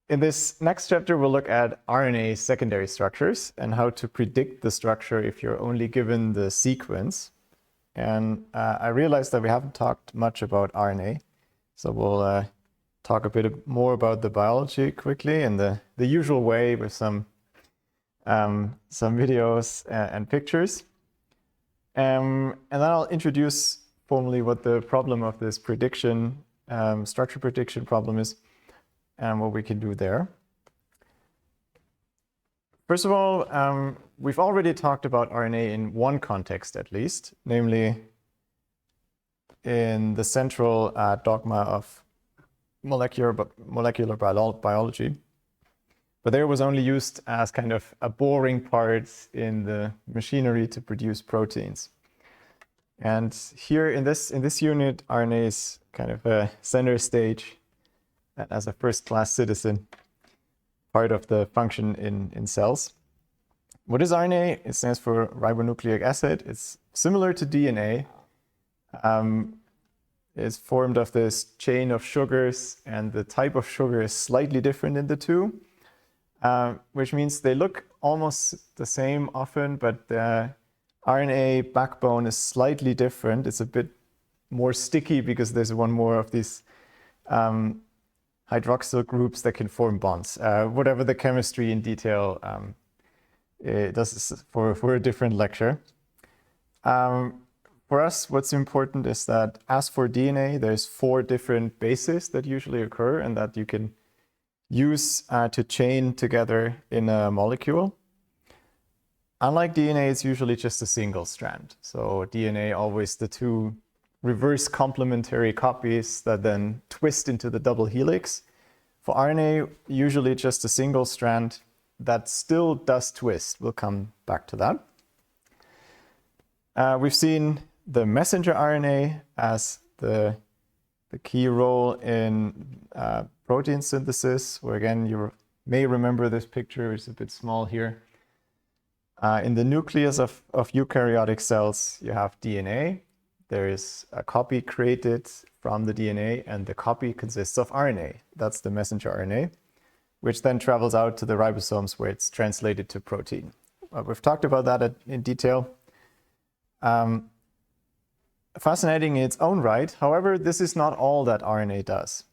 In this next chapter, we'll look at RNA secondary structures and how to predict the structure if you're only given the sequence. And I realized that we haven't talked much about RNA, so we'll talk a bit more about the biology quickly in the usual way with some videos and pictures. And then I'll introduce formally what the problem of this prediction, structure prediction problem is, and what we can do there. First of all, we've already talked about RNA in one context at least, namely in the central dogma of molecular biology. But there it was only used as kind of a boring part in the machinery to produce proteins. And here in this unit, RNA is kind of a center stage as a first-class citizen, part of the function in cells. What is RNA? It stands for ribonucleic acid. It's similar to DNA. It's formed of this chain of sugars, and the type of sugar is slightly different in the two, which means they look almost the same often, but the RNA backbone is slightly different. It's a bit more sticky because there's one more of these hydroxyl groups that can form bonds. Whatever the chemistry in detail, this is for a different lecture. For us, what's important is that as for DNA, there's 4 different bases that usually occur and that you can use to chain together in a molecule. Unlike DNA, it's usually just a single strand. So DNA, always the 2 reverse complementary copies that then twist into the double helix. For RNA, usually just a single strand that still does twist. We'll come back to that. We've seen the messenger RNA as the key role in protein synthesis, where again, you may remember this picture, it's a bit small here. In the nucleus of eukaryotic cells, you have DNA. There is a copy created from the DNA, and the copy consists of RNA. That's the messenger RNA, which then travels out to the ribosomes where it's translated to protein. We've talked about that in detail. Fascinating in its own right. However, this is not all that RNA does.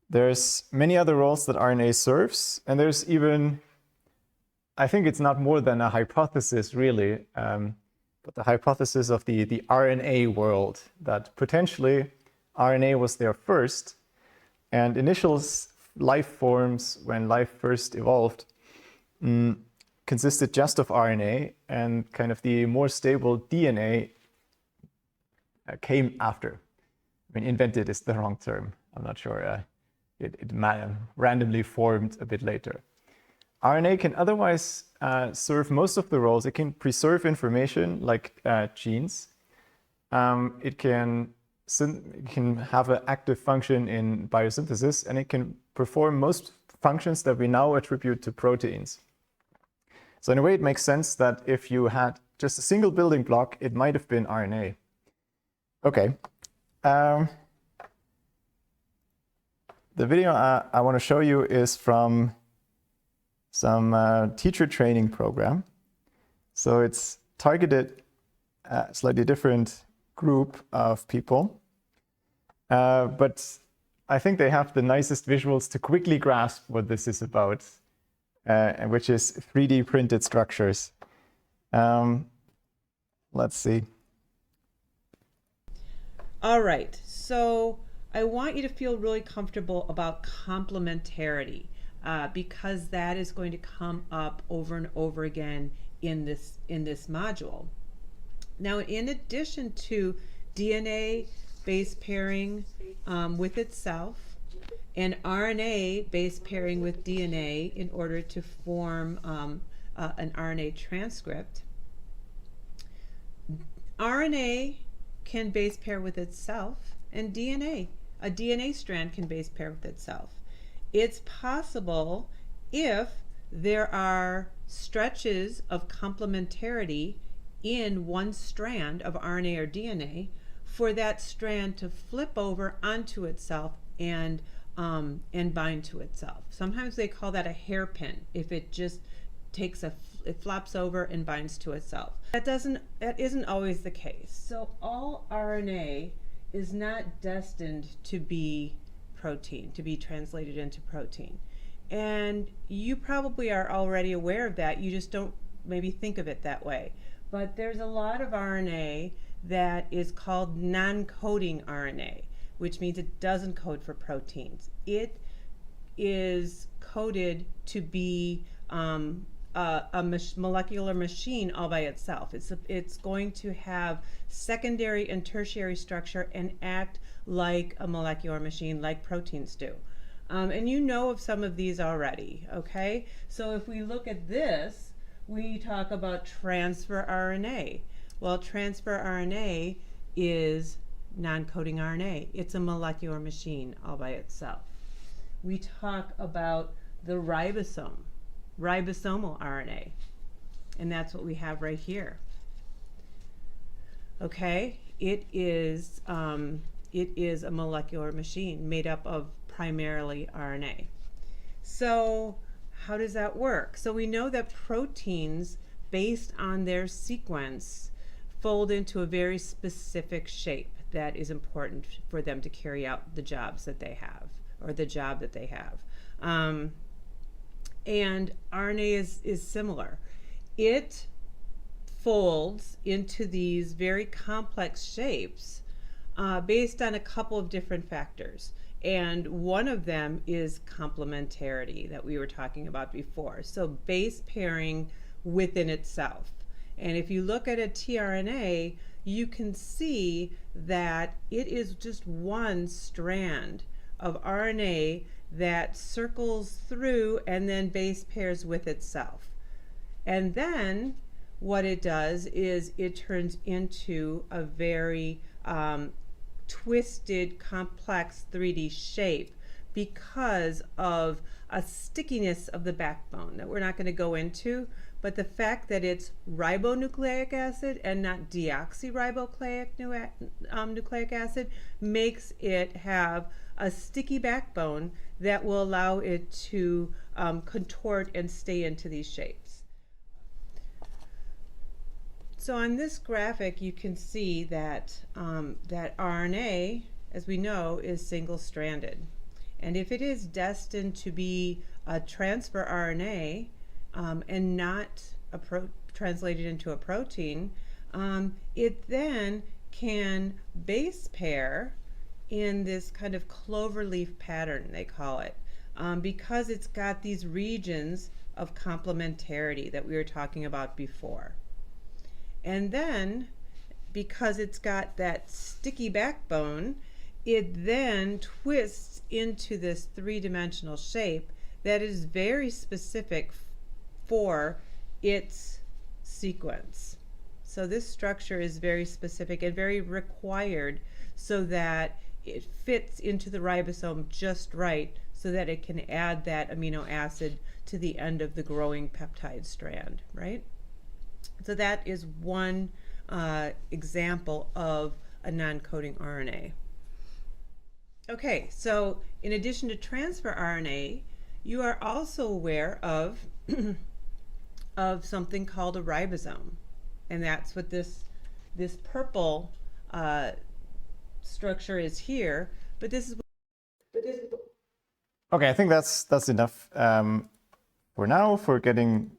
There's many other roles that RNA serves, and there's even, I think it's not more than a hypothesis really, but the hypothesis of the RNA world, that potentially RNA was there first, and initial life forms, when life first evolved, consisted just of RNA, and kind of the more stable DNA came after. I mean, invented is the wrong term. I'm not sure. It randomly formed a bit later. RNA can otherwise serve most of the roles. It can preserve information like genes. It can have an active function in biosynthesis, and it can perform most functions that we now attribute to proteins. So in a way, it makes sense that if you had just a single building block, it might have been RNA. Okay. The video I want to show you is from some teacher training program. So it's targeted a slightly different group of people. But I think they have the nicest visuals to quickly grasp what this is about, which is 3D printed structures. Let's see. All right, so I want you to feel really comfortable about complementarity, because that is going to come up over and over again in this module. Now, in addition to DNA base pairing with itself and RNA base pairing with DNA in order to form an RNA transcript, RNA can base pair with itself, and a DNA strand can base pair with itself. It's possible, if there are stretches of complementarity in one strand of RNA or DNA, for that strand to flip over onto itself and and bind to itself. Sometimes they call that a hairpin if it just it flops over and binds to itself. That isn't always the case. So all RNA is not destined to be protein, to be translated into protein. And you probably are already aware of that. You just don't maybe think of it that way. But there's a lot of RNA that is called non-coding RNA, which means it doesn't code for proteins. It is coded to be molecular machine all by itself. It's going to have secondary and tertiary structure and act like a molecular machine, like proteins do. And you know of some of these already, okay? So if we look at this, we talk about transfer RNA. Well, transfer RNA is non-coding RNA. It's a molecular machine all by itself. We talk about the ribosome, ribosomal RNA, and that's what we have right here. Okay, it is a molecular machine made up of primarily RNA. So how does that work? So we know that proteins, based on their sequence, fold into a very specific shape that is important for them to carry out the jobs that they have, or the job that they have. And RNA is similar. It folds into these very complex shapes based on a couple of different factors. And one of them is complementarity that we were talking about before. So base pairing within itself. And if you look at a tRNA, you can see that it is just one strand of RNA that circles through and then base pairs with itself. And then what it does is it turns into a very twisted, complex 3D shape because of a stickiness of the backbone that we're not going to go into, but the fact that it's ribonucleic acid and not deoxyribonucleic nucleic acid makes it have a sticky backbone that will allow it to contort and stay into these shapes. So on this graphic, you can see that that RNA, as we know, is single-stranded. And if it is destined to be a transfer RNA and not translated into a protein, it then can base pair in this kind of cloverleaf pattern, they call it, because it's got these regions of complementarity that we were talking about before. And then, because it's got that sticky backbone, it then twists into this three-dimensional shape that is very specific for its sequence. So this structure is very specific and very required so that it fits into the ribosome just right so that it can add that amino acid to the end of the growing peptide strand, right? So that is one example of a non-coding RNA. Okay, so in addition to transfer RNA, you are also aware of of something called a ribosome, and that's what this purple structure is here. But this is. Okay, I think that's enough for now for getting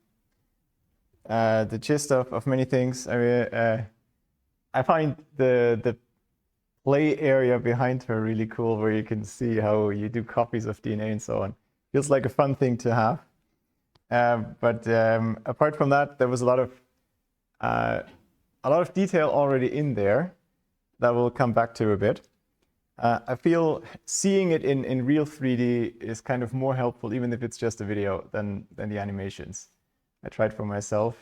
the gist of many things. I mean, I find the play area behind her really cool, where you can see how you do copies of DNA and so on. Feels like a fun thing to have. But apart from that, there was a lot of detail already in there that we'll come back to a bit. I feel seeing it in real 3D is kind of more helpful, even if it's just a video, than the animations. I tried for myself.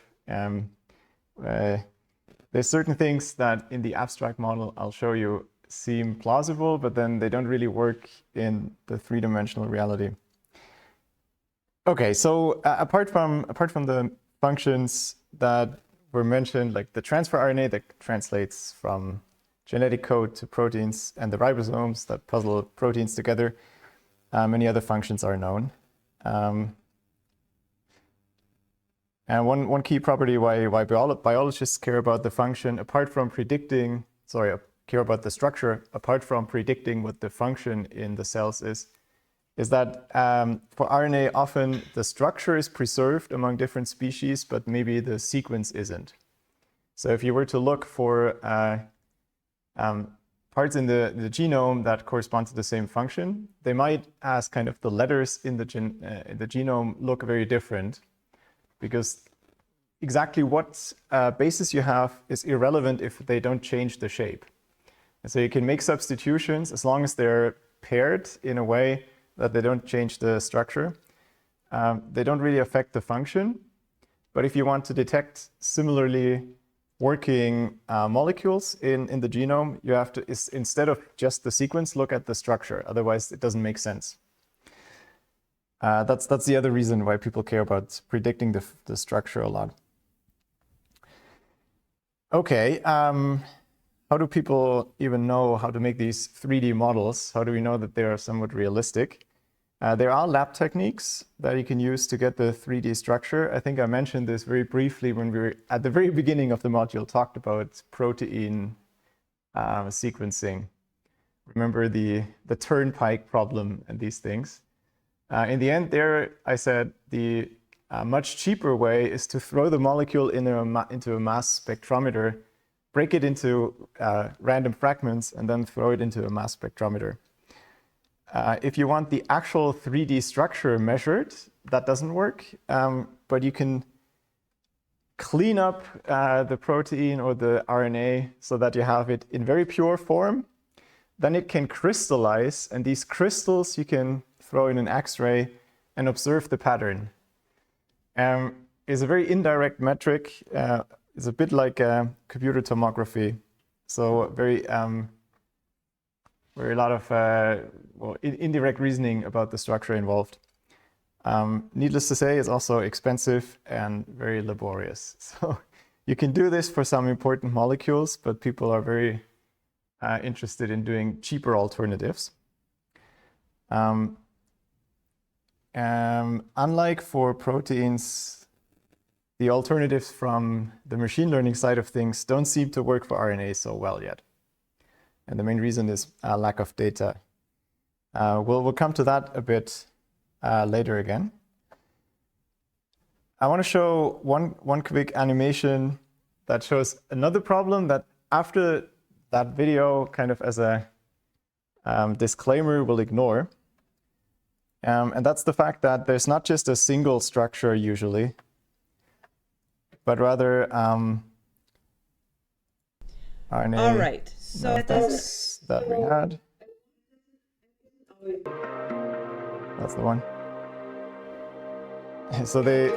There's certain things that in the abstract model I'll show you seem plausible, but then they don't really work in the three-dimensional reality. Okay, so apart from the functions that were mentioned, like the transfer RNA that translates from genetic code to proteins and the ribosomes that puzzle proteins together, many other functions are known. And one key property why biologists care about the function, apart from predicting, care about the structure, apart from predicting what the function in the cells is that for RNA, often the structure is preserved among different species, but maybe the sequence isn't. So if you were to look for parts in the genome that correspond to the same function, they might, as kind of the letters in the genome, look very different, because exactly what basis you have is irrelevant if they don't change the shape. And so you can make substitutions as long as they're paired in a way that they don't change the structure. They don't really affect the function. But if you want to detect similarly working molecules in the genome, you have to, instead of just the sequence, look at the structure. Otherwise, it doesn't make sense. That's the other reason why people care about predicting the structure a lot. Okay, how do people even know how to make these 3D models? How do we know that they are somewhat realistic? There are lab techniques that you can use to get the 3D structure. I think I mentioned this very briefly when we were at the very beginning of the module, talked about protein sequencing. Remember the turnpike problem and these things. In the end there, I said the much cheaper way is to throw the molecule into a mass spectrometer, break it into random fragments, and then throw it into a mass spectrometer. If you want the actual 3D structure measured, that doesn't work, but you can clean up the protein or the RNA so that you have it in very pure form. Then it can crystallize, and these crystals you can throw in an X-ray and observe the pattern. It's a very indirect metric. It's a bit like computer tomography. So very a lot of indirect reasoning about the structure involved. Needless to say, it's also expensive and very laborious. So you can do this for some important molecules, but people are very interested in doing cheaper alternatives. Unlike for proteins, the alternatives from the machine learning side of things don't seem to work for RNA so well yet. And the main reason is lack of data. We'll come to that a bit later again. I want to show one quick animation that shows another problem that after that video, kind of as a disclaimer, we'll ignore. And that's the fact that there's not just a single structure usually, but rather RNA. All right. So that we had. That's the one. So they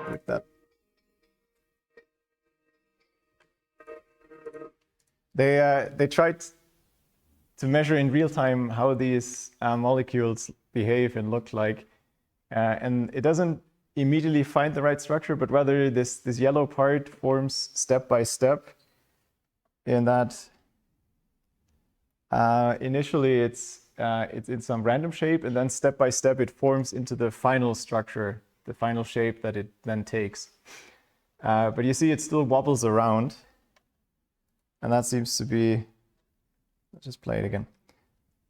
like that. They tried to measure in real time how these molecules behave and look like, and it doesn't immediately find the right structure, but rather this yellow part forms step by step. In that initially it's in some random shape, and then step by step it forms into the final structure, the final shape that it then takes. But you see it still wobbles around, and that seems to be, let's just play it again.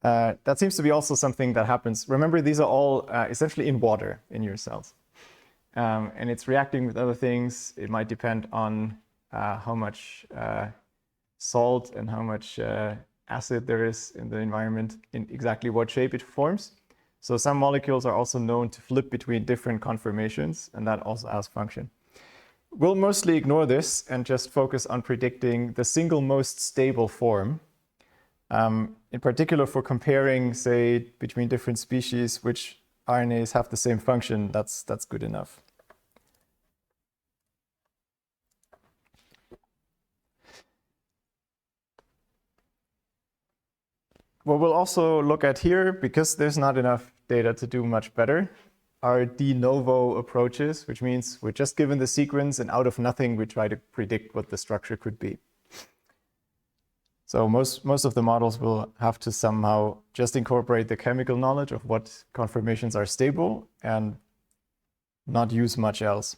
That seems to be also something that happens. Remember, these are all essentially in water in your cells. And it's reacting with other things. It might depend on how much salt and how much acid there is in the environment, in exactly what shape it forms. So some molecules are also known to flip between different conformations, and that also has function. We'll mostly ignore this and just focus on predicting the single most stable form. In particular, for comparing, say, between different species, which RNAs have the same function, that's good enough. What we'll also look at here, because there's not enough data to do much better, are de novo approaches, which means we're just given the sequence and out of nothing we try to predict what the structure could be. So most of the models will have to somehow just incorporate the chemical knowledge of what conformations are stable and not use much else.